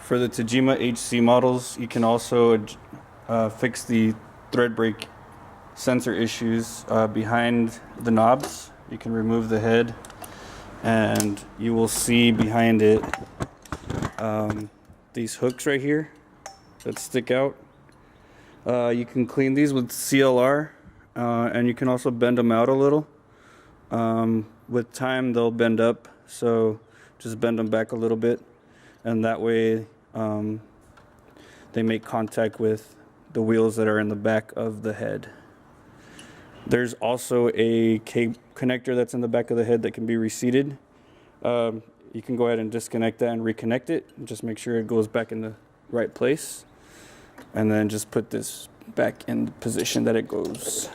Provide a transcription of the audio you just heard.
For the Tajima HC models, you can also fix the thread break sensor issues behind the knobs. You can remove the head and you will see behind it these hooks right here that stick out. You can clean these with CLR and you can also bend them out a little. With time they'll bend up, so just bend them back a little bit, and that way they make contact with the wheels that are in the back of the head. There's also a connector that's in the back of the head that can be reseated. You can go ahead and disconnect that and reconnect it, and just make sure it goes back in the right place, and then just put this back in the position that it goes.